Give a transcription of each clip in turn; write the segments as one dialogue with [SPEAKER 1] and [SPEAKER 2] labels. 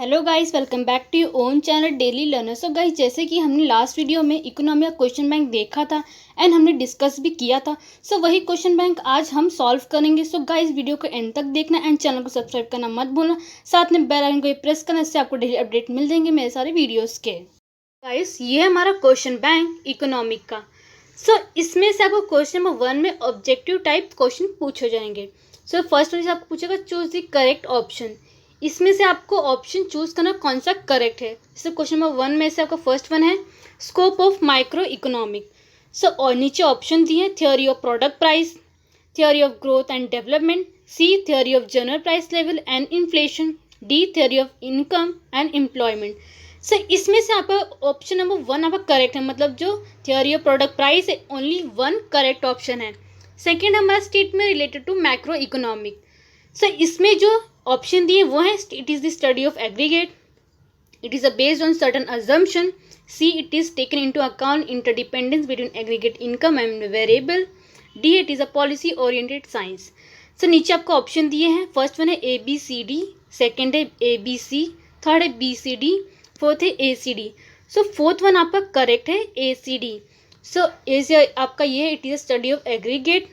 [SPEAKER 1] Hello guys, welcome back to your own channel daily learner. So guys, जैसे कि हमने last video में economy का क्वेश्चन बैंक देखा था एंड हमने डिस्कस भी किया था। सो वही क्वेश्चन बैंक आज हम सॉल्व करेंगे। सो गाइस, वीडियो को एंड तक देखना एंड चैनल को सब्सक्राइब करना मत भूलना। साथ में बेल आइकन को प्रेस करना, इससे आपको डेली अपडेट मिल जाएंगे मेरे सारे वीडियोज़ के। गाइस, ये है हमारा क्वेश्चन बैंक इकोनॉमिक का। सो इसमें से आपको क्वेश्चन नंबर 1 में ऑब्जेक्टिव टाइप क्वेश्चन पूछे जाएंगे। सो फर्स्ट वाले से आपको पूछेगा चूज द करेक्ट ऑप्शन। इसमें से आपको ऑप्शन चूज करना कौन सा करेक्ट है। जैसे क्वेश्चन नंबर 1 में से आपका फर्स्ट वन है scope of micro economic. So और नीचे ऑप्शन दिए हैं theory of product price, theory of growth and development, C theory of general price level and inflation, D theory of income and employment. So इसमें से आपका option number 1 आपका correct है, मतलब जो थ्योरी ऑफ प्रोडक्ट प्राइस है only 1 correct option है। Second हमारा स्टेट में related to macro economic. So इसमें जो ऑप्शन दिए वो है it is the study of aggregate, it is based on certain assumption, C it is taken into account interdependence between aggregate income and variable, D it is a policy oriented science. So नीचे आपको option दिए हैं, first one है A B C D, second है A B C, third है B C D, fourth है A C D. So fourth one आपका correct है ए सी डी। सो ए से आपका ये है it is a study of aggregate,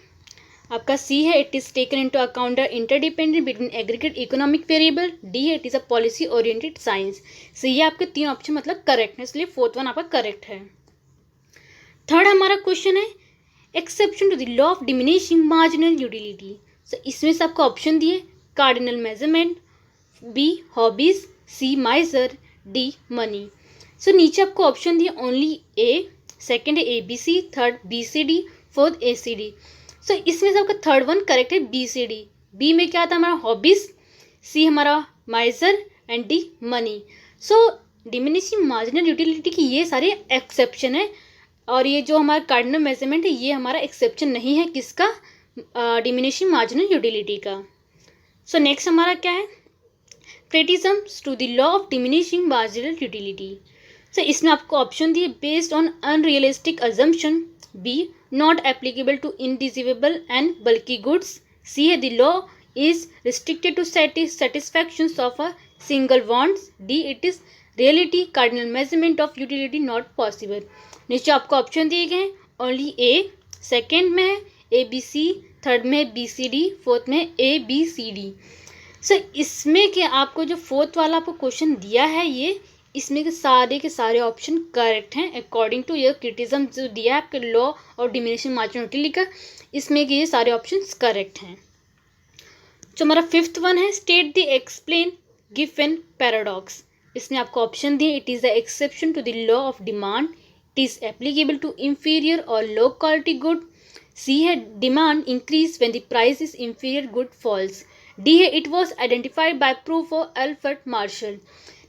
[SPEAKER 1] आपका सी है it is taken into account interdependent between aggregate economic variable, D है it is a policy oriented science. So ये आपके 3 ऑप्शन मतलब करेक्ट है, इसलिए फोर्थ वन आपका करेक्ट है। थर्ड हमारा क्वेश्चन है exception to the law of diminishing marginal utility. So इसमें से आपको ऑप्शन दिए cardinal measurement, B hobbies, C miser, D money. So नीचे आपको ऑप्शन दिए ओनली ए, सेकेंड है A B C, third B C D, fourth A C D. So इसमें से आपका थर्ड वन करेक्ट है बी सी डी। बी में क्या था हमारा हॉबीज, सी हमारा miser and D money. So diminishing marginal utility की ये सारे एक्सेप्शन है और ये जो हमारा कार्डिनल मेजरमेंट है ये हमारा एक्सेप्शन नहीं है, किसका, डिमिनिशिंग मार्जिनल यूटिलिटी का। सो नेक्स्ट हमारा क्या है criticism to the law of diminishing marginal utility. So इसमें आपको ऑप्शन दिए based on unrealistic assumption, B not applicable to indivisible and bulky goods, C है the law is restricted to satisfactions of a single wants, D it is reality cardinal measurement of utility not possible. नीचे आपको option दिए गए हैं only A, second में है A B C, third में B C D, fourth में A B C D. So इसमें के आपको जो फोर्थ वाला आपको क्वेश्चन दिया है ये इसमें के सारे ऑप्शन करेक्ट हैं अकॉर्डिंग टू ये क्रिटिसिज्म जो दिया है आपके लॉ और डिमिनिशिंग मार्जिनल यूटिलिटी का, इसमें के ये सारे ऑप्शंस करेक्ट हैं। जो हमारा फिफ्थ वन है state the explain given paradox. इसमें आपको ऑप्शन दिए it is the exception to the law of demand, it is applicable to inferior और लो क्वालिटी गुड, सी है demand increase when the price is inferior good falls, D है it was identified by proof of Alfred Marshall.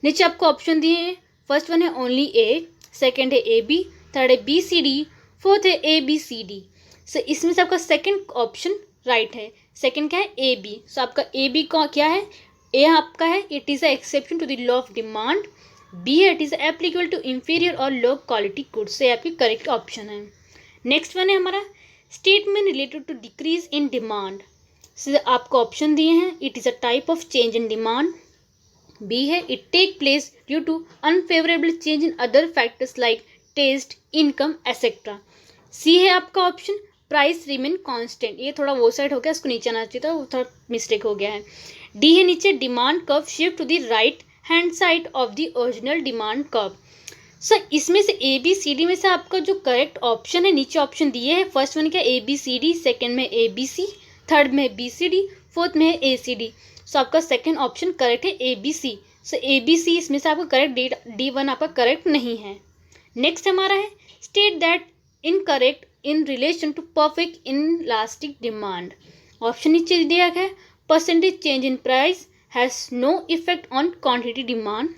[SPEAKER 1] नीचे आपको option दिए हैं, first one है only A, second है A B, third है B C D, fourth है A B C D. So इसमें से आपका सेकेंड ऑप्शन राइट है, सेकेंड क्या है ए बी। सो आपका ए बी का क्या है, ए आपका है it is a exception to the law of demand, B है it is applicable to inferior और लो क्वालिटी गुड्स। से आपकी करेक्ट ऑप्शन है। नेक्स्ट वन है हमारा statement related to decrease in demand. So आपको ऑप्शन दिए हैं it is a type of change in demand, B है it take place due to unfavourable change in other factors like taste, income etcetera, C है आपका option price remain constant. ये थोड़ा वो side हो गया, इसको नीचे आना चाहिए था, वो थोड़ा मिस्टेक हो गया है। डी है नीचे demand curve shift to the right hand side of the original demand curve. So इसमें से ए बी सी डी में से आपका जो करेक्ट ऑप्शन है नीचे ऑप्शन दिए है, फर्स्ट वन क्या A B C D, second में ए बी सी, थर्ड में बी सी डी, फोर्थ में है ए सी डी। सो आपका सेकंड ऑप्शन करेक्ट है A B C. So A B सी इसमें से आपका करेक्ट, डी वन आपका करेक्ट नहीं है। नेक्स्ट हमारा है state that incorrect in relation to perfect inelastic demand. Option नीचे दिया गया है percentage change in price has no effect on quantity demand,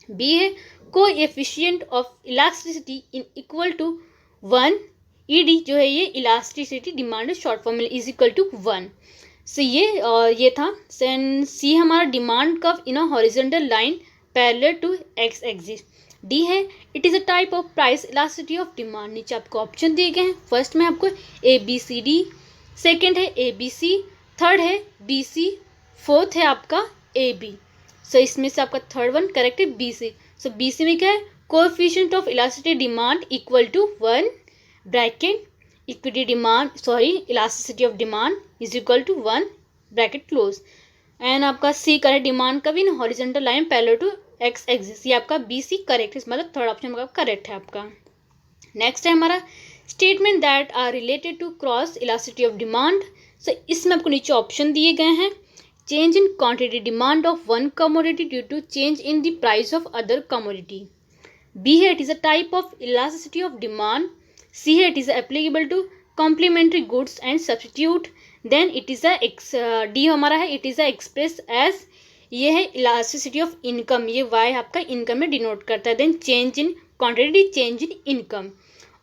[SPEAKER 1] B है coefficient of elasticity in equal to 1, E D जो है ये इलास्टिसिटी डिमांड शॉर्ट फॉर्म में is equal to 1। So ये था। सी हमारा demand curve in a horizontal line parallel to X axis, D है it is a type of price elasticity of demand. नीचे आपको ऑप्शन दिए गए हैं, फर्स्ट में आपको A B C D, second है ए बी सी, थर्ड है बी सी, फोर्थ है आपका ए बी। सो इसमें से आपका थर्ड वन करेक्ट है B C. So B C में क्या है, coefficient of elasticity demand equal to 1 bracket equity demand elasticity of demand is equal to 1 bracket close. And आपका सी करेक्ट, डिमांड का भी in horizontal line parallel to X axis, ये आपका B C correct है, मतलब third option आपका correct है आपका। नेक्स्ट है हमारा statement that are related to cross elasticity of demand. So इसमें आपको नीचे ऑप्शन दिए गए हैं, change in quantity demand of one commodity due to change in the price of other commodity. B है it is a type of elasticity of demand. C है it is applicable to complementary goods and substitute. Then it is D हमारा है it is express as, ये है elasticity of income, ये Y आपका income में denote करता है। Then change in quantity, change in income.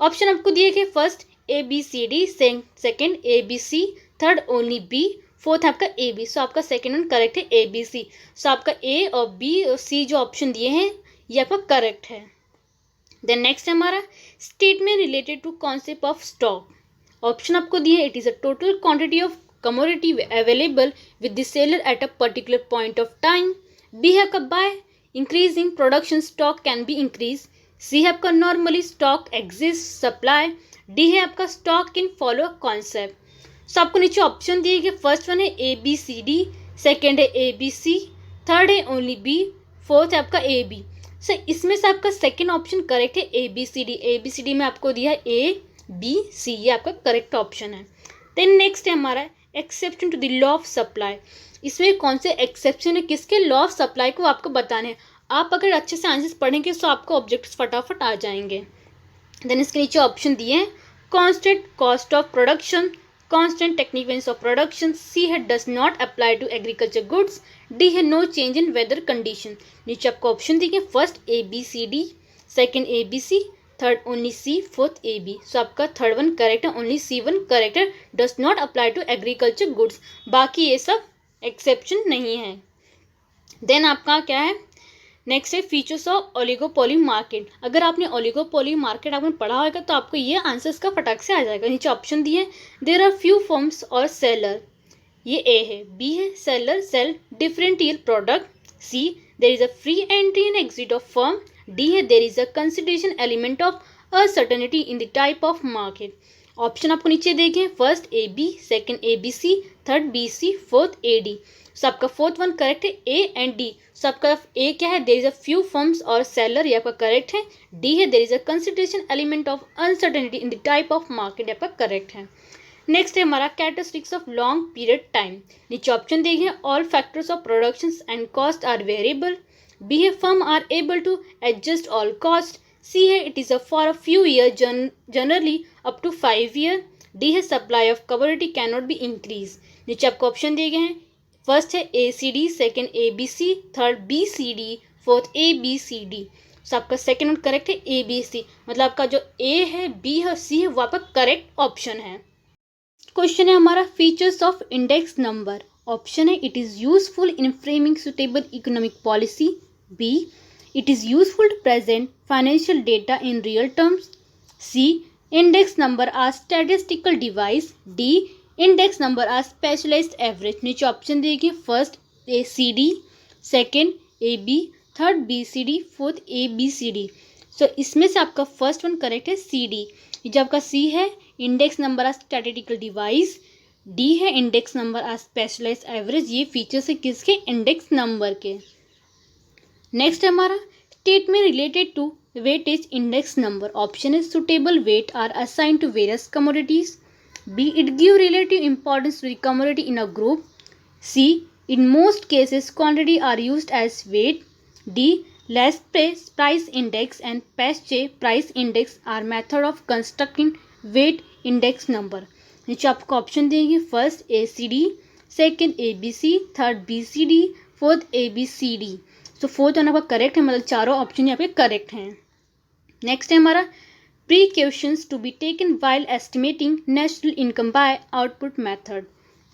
[SPEAKER 1] Option आपको दिए गए first A B C D, second A B C, third only B, fourth आपका ए बी। सो आपका सेकेंड वन करेक्ट है ए बी सी। सो आपका ए और बी और सी जो ऑप्शन दिए हैं ये आपका करेक्ट है। देन नेक्स्ट है हमारा statement related to concept of stock. Option आपको दिए है it is a total quantity of commodity available with the seller at a particular point of time. B है आपका by increasing production stock can be increased. C है आपका normally stock exists supply. D है आपका stock in follow concept. सो आपको नीचे option दिए गए, फर्स्ट वन है A B C D, second है ए बी सी, थर्ड है ओनली बी, फोर्थ है आपका ए बी। सो इसमें से आपका सेकेंड ऑप्शन करेक्ट है A B C D. A B C D में आपको दिया है ए बी सी, ये आपका करेक्ट ऑप्शन है। देन नेक्स्ट है हमारा exception to the law of supply. इसमें कौन से एक्सेप्शन है, किसके लॉ ऑफ सप्लाई को आपको बताने हैं। आप अगर अच्छे से आंसर्स पढ़ेंगे तो आपको ऑब्जेक्ट्स फटाफट आ जाएंगे। देन इसके नीचे ऑप्शन दिए हैं constant cost of production, constant technique means of production. C है does not apply to agriculture goods. D है no change in weather condition. नीचे आपको ऑप्शन दिए first A B C D, second A B C, third only C, fourth A B. So आपका third one correct है, only C one correct है, does not apply to agriculture goods, बाकी ये सब exception नहीं है। Then आपका क्या है नेक्स्ट है फीचर्स ऑफ ओलिगोपोली मार्केट। अगर आपने ओलिगोपोली मार्केट आपने पढ़ा होगा तो आपको ये आंसर्स का फटाक से आ जाएगा। नीचे ऑप्शन दिए देयर आर फ्यू फर्म्स और सेलर, ये ए है। बी है seller sell different year product. C there is a free entry and exit of firm. D है there is a consideration element of uncertainty in the type of market. Option आपको नीचे देखें first A B, second A B C, third B C, fourth A D. So आपका fourth one correct है A and D. So आपका A क्या है there is a few firms और seller, ये आपका करेक्ट है। डी है there is a consideration element of uncertainty in the type of market, आपका करेक्ट है। नेक्स्ट है हमारा characteristics of long period time. नीचे ऑप्शन देखें all factors of production and cost are variable. B है firm are able to adjust all cost. C है it is a for a few year generally up to 5 year. D है supply of commodity can not be increase. नीचे आपको option दिए गए हैं first है A C D, second A B C, third B C D, fourth A B C D. So आपका second one correct है A B सी, मतलब आपका जो ए है बी है सी है वो आपका करेक्ट ऑप्शन है। क्वेश्चन है हमारा features of index number. Option है it is useful in framing suitable economic policy. B it is useful to present financial data in real terms. C index number are statistical device. D index number are specialised average. नीचे option दिए first A C D, second A B, third B C D, fourth A B C D. So इसमें से आपका first one correct है C D. जो आपका C है index number are statistical device. D है index number are specialised average, ये features है किसके इंडेक्स नंबर के। नेक्स्ट है हमारा statement related to weightage index number. Option है suitable weight are assigned to various commodities. B it give relative importance to the commodity in a group. C in most cases quantity are used as weight. D less price index and Paasche price index are method of constructing weight index number. नीचे आपको option देंगे first A C D, second A B C, third B C D, fourth A B C D. So fourth one आपका correct है, मतलब चारों option यहाँ पे correct हैं। नेक्स्ट है हमारा precautions to be taken while estimating national income by output method.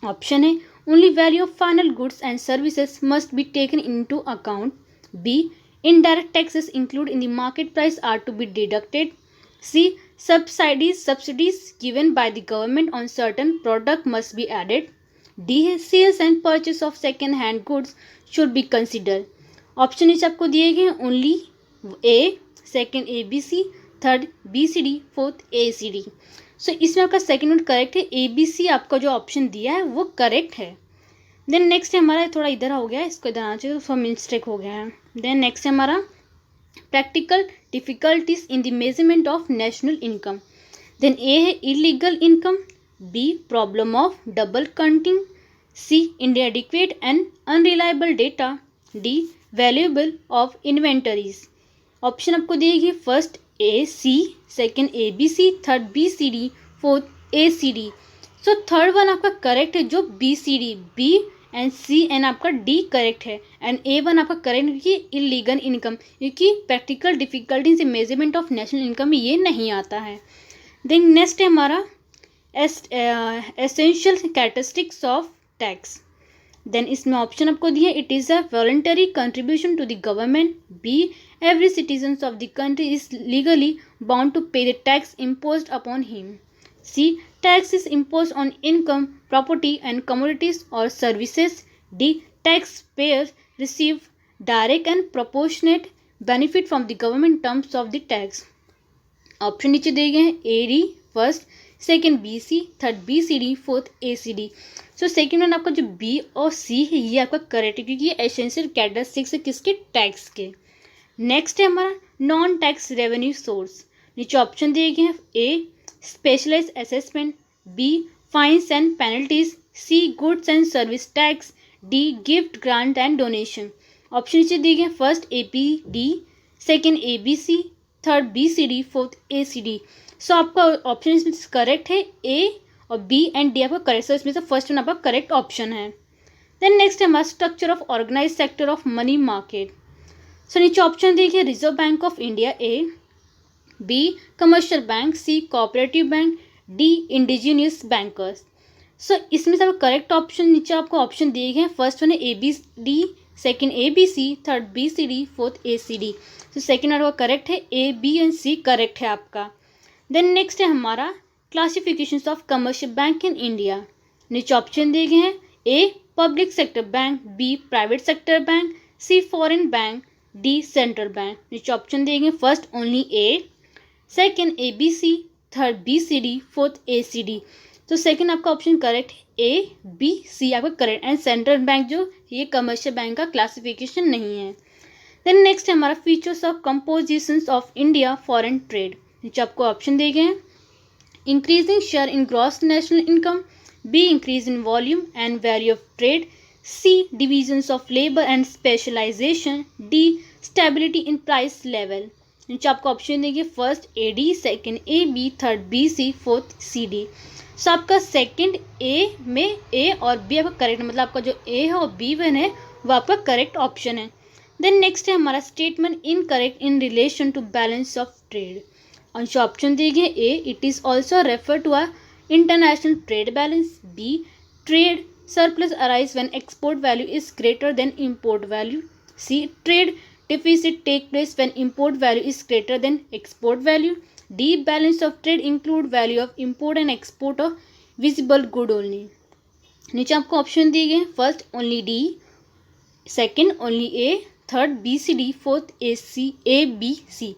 [SPEAKER 1] Option है only value of final goods and services must be taken into account. B indirect taxes included in the market price are to be deducted. C subsidies given by the government on certain product must be added. D sales and purchase of second hand goods should be considered. Option नीचे आपको दिए गए हैं only A, second A B C, third B C D, fourth A C D. So इसमें आपका second one correct है, A B सी आपका जो ऑप्शन दिया है वो करेक्ट है। देन नेक्स्ट है हमारा, थोड़ा इधर हो गया है, इसको इधर आना चाहिए तो थोड़ा मिस्टेक हो गया है। देन नेक्स्ट है हमारा practical difficulties in the measurement of national income. Then A है illegal income, B problem of double counting, C inadequate and unreliable data, D valuable of inventories. Option आपको दिएगी first A C, second A B C, third B C D, fourth A C D. So third one आपका correct है, जो B C D, B and C and आपका D correct है, and A one आपका correct क्योंकि illegal income, क्योंकि practical difficulty से measurement of national income में ये नहीं आता है। देन नेक्स्ट है हमारा essential characteristics of tax. Then इसमें ऑप्शन आपको दिए, it is a voluntary contribution to the government, B every citizen of the country is legally bound to pay the tax imposed upon him, C tax is imposed on income, property and commodities or services, d taxpayers receive direct and proportionate benefit from the government in terms of the tax। Option नीचे दिए गए हैं A D first, second B C, third B C D, fourth A C D. So second one आपका जो B और सी है ये आपका करेक्ट है, क्योंकि ये एसेंशियल कैरेक्टरिस्टिक्स है किसके, टैक्स के। नेक्स्ट है हमारा नॉन टैक्स रेवेन्यू सोर्स। नीचे ऑप्शन दिए गए हैं A specialised assessment, B fines and penalties, C goods and service tax, D gift grant and donation. Option नीचे दिए गए first A P D, second A B C, third B C D, fourth A C D. So आपका option इसमें correct है, A और B and D आपका correct, so इसमें से फर्स्ट वन आपका करेक्ट ऑप्शन है। देन नेक्स्ट है हमारा structure of organise sector of money market. So नीचे ऑप्शन दिए गए reserve bank of India A, B commercial bank, C cooperative bank, D indigenous bankers. So इसमें से करेक्ट ऑप्शन नीचे आपको ऑप्शन दिए गए हैं, फर्स्ट वन है A B D, second A B C, third B C D, fourth A C D. So second आपका correct है, A B and C correct है आपका। देन नेक्स्ट है हमारा classifications of commercial bank in India. नीचे option दिए गए हैं A public sector bank, B private sector bank, C foreign bank, D central bank. नीचे ऑप्शन दिए गए first only A, second A B C, third B C D, fourth A C D. तो second आपका option correct है, A B सी आपका correct, and central bank जो ये commercial bank का क्लासिफिकेशन नहीं है। देन नेक्स्ट है हमारा features of compositions of India foreign trade. नीचे आपको ऑप्शन दिए गए हैं increasing share in gross national income, B increase in volume and value of trade, C divisions of labour and specialisation, D stability in price level. नीचे आपको option देंगे first A D, second A B, third B C, fourth C D. So आपका second ए में ए और B आपका correct, मतलब आपका जो ए है और बी वन है वो आपका करेक्ट ऑप्शन है। देन नेक्स्ट है हमारा statement incorrect in relation to balance of trade. Option दिए गए A it is also refer to a international trade balance, B trade surplus arise when export value is greater than import value, c trade deficit take place when import value is greater than export value, d balance of trade include value of import and export of visible good only। नीचे आपको option दिए गए first only D, second only A, third B C D, fourth A C A B C.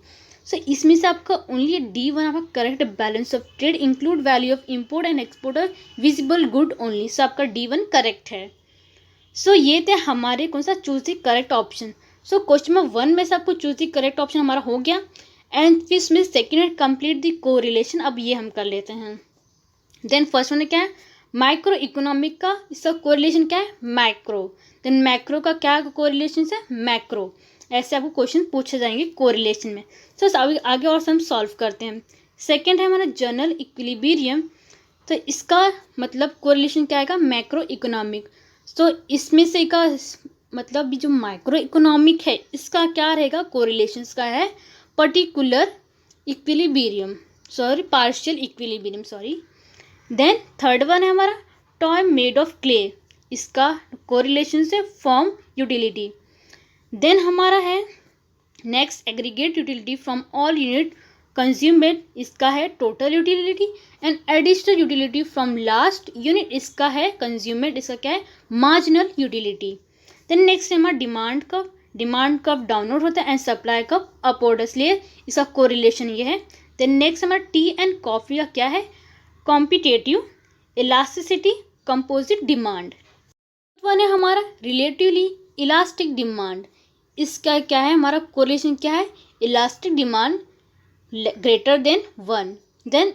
[SPEAKER 1] So इसमें से आपका only D one आपका correct, balance of trade include value of import and export of visible good only. So आपका D one correct है। सो ये थे हमारे कौन सा choose the correct option. So question number 1 में से आपको चूज द करेक्ट ऑप्शन हमारा हो गया, एंड फिर इसमें सेकेंड कंप्लीट द कोरिलेशन। अब ये हम कर लेते हैं। देन फर्स्ट वन क्या है, माइक्रो इकोनॉमिक का इसका कोरिलेशन क्या है, मैक्रो। देन मैक्रो का क्या कोरिलेशन है, मैक्रो। ऐसे आपको क्वेश्चन पूछे जाएंगे कोरिलेशन में। सो आगे और हम सॉल्व करते हैं। सेकंड है हमारा जनरल इक्विलिब्रियम, तो इसका मतलब कोरिलेशन क्या आएगा, मैक्रो इकोनॉमिक। सो इसमें से का मतलब जो माइक्रो इकोनॉमिक है इसका क्या रहेगा, कोरिलेशन का है particular equilibrium, sorry partial equilibrium, sorry. Then third one है हमारा टॉय मेड ऑफ क्ले, इसका कोरिलेशन से फॉर्म यूटिलिटी। देन हमारा है next aggregate utility from all unit consumed, इसका है total utility. And additional utility from last unit, इसका है कंज्यूमेड, इसका क्या है मार्जिनल यूटिलिटी। देन नेक्स्ट है हमारा डिमांड कर्व, डिमांड कब डाउनवर्ड होता है एंड सप्लाई कब अपवर्ड, इसलिए इसका कोरिलेशन ये है। देन नेक्स्ट हमारा टी एंड कॉफ़ी का क्या है, competitive, elasticity, composite demand. One है हमारा रिलेटिवली इलास्टिक डिमांड, इसका क्या है हमारा कोरिलेशन क्या है, elastic demand greater than 1। Then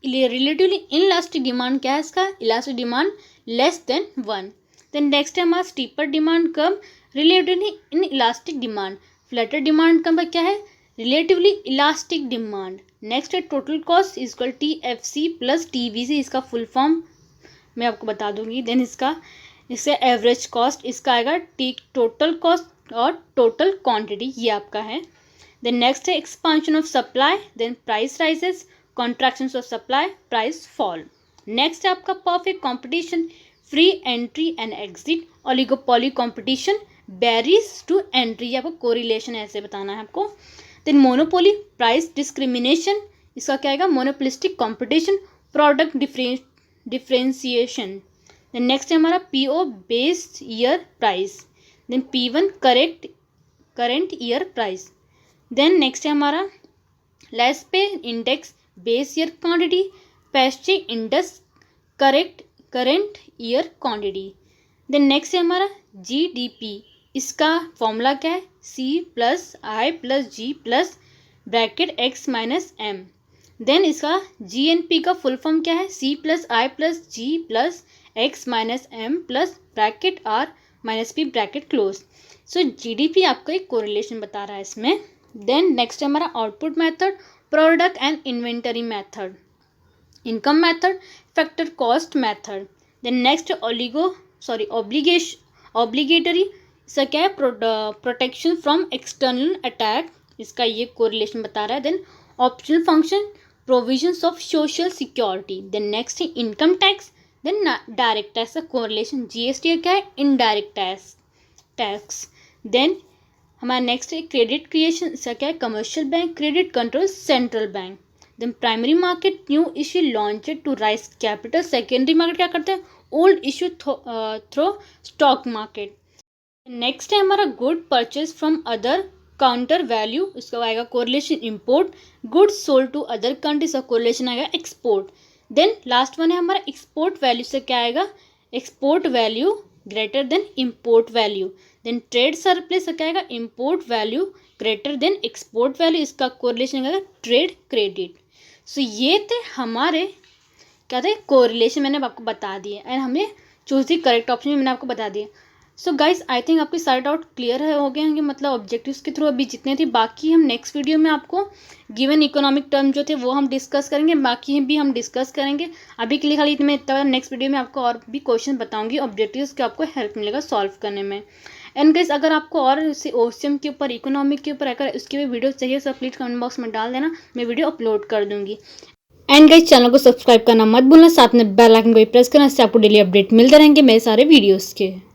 [SPEAKER 1] relatively inelastic demand क्या है इसका, elastic demand less than 1। Then next है हमारा स्टीपर डिमांड कब, relatively inelastic demand, flatter demand कब क्या है, रिलेटिवली इलास्टिक डिमांड। नेक्स्ट है total cost equal TFC plus TVC, इसका फुल फॉर्म मैं आपको बता दूंगी। देन इससे एवरेज कॉस्ट, इसका आएगा टोटल कॉस्ट और टोटल क्वांटिटी, ये आपका है। देन नेक्स्ट है expansion of supply, then price rises, contractions of supply, price fall. Next है आपका perfect competition, free entry and exit, oligopoly competition, barriers to entry, ये आपको कोरिलेशन ऐसे बताना है आपको। देन मोनोपोली, प्राइस डिस्क्रिमिनेशन, इसका क्या आएगा, monopolistic competition, product differentiation. Then next है हमारा PO based year price, then P1 current year price. Then next है हमारा Laspeyres index base year quantity, Paasche index current year quantity. Then next है हमारा GDP, इसका फॉर्मूला क्या है, C+I+G plus bracket X minus M। Then इसका GNP का full form क्या है, C+I+G plus X minus M plus bracket R minus P bracket close. सो GDP आपको एक कोरिलेशन बता रहा है इसमें। देन नेक्स्ट है हमारा output method, product and inventory method, income method, factor cost method. Then next obligatory, इसका क्या है, प्रोटेक्शन फ्रॉम एक्सटर्नल अटैक, इसका ये कोरिलेशन बता रहा है। Then optional function, provisions of social security. Then next है income tax, then direct tax का कोरिलेशन, GST क्या है, इनडायरेक्ट टैक्स। देन हमारा नेक्स्ट है क्रेडिट क्रिएशन, इसका क्या है, commercial bank, credit control, central bank. Then primary market, new issue launched to raise capital. Secondary market क्या करते हैं, old issue through stock market. Next है हमारा good purchase from other counter value, इसका आएगा correlation import, goods sold to other countries का correlation आएगा export. Then last one है हमारा एक्सपोर्ट वैल्यू, से क्या आएगा, export value greater than import value. Then trade surplus का क्या आएगा, import value greater than export value, इसका कोरिलेशन आएगा ट्रेड क्रेडिट। सो ये थे हमारे क्या थे कोरिलेशन, मैंने आपको बता दिए एंड हमने चूज दी करेक्ट ऑप्शन भी मैंने आपको बता दिया। सो गाइस आई थिंक आपके सारे डाउट क्लियर हो गए होंगे, मतलब ऑब्जेक्टिव्स के थ्रू अभी जितने थे। बाकी हम नेक्स्ट वीडियो में आपको गिवन इकोनॉमिक टर्म जो थे वो हम डिस्कस करेंगे, बाकी भी हम डिस्कस करेंगे। अभी के लिए खाली इतने इतना, नेक्स्ट वीडियो में आपको और भी क्वेश्चन बताऊंगी ऑब्जेक्टिव्स के, आपको हेल्प मिलेगा सॉल्व करने में। एंड गाइस अगर आपको और ओसियम के ऊपर, इकोनॉमिक के ऊपर अगर उसके भी वीडियो चाहिए तो प्लीज़ कमेंट बॉक्स में डाल देना, मैं वीडियो अपलोड कर दूंगी। एंड गाइस चैनल को सब्सक्राइब करना मत भूलना, साथ में बेल आइकन को भी प्रेस करना, इससे आपको डेली अपडेट मिलते रहेंगे मेरे सारे वीडियोस के।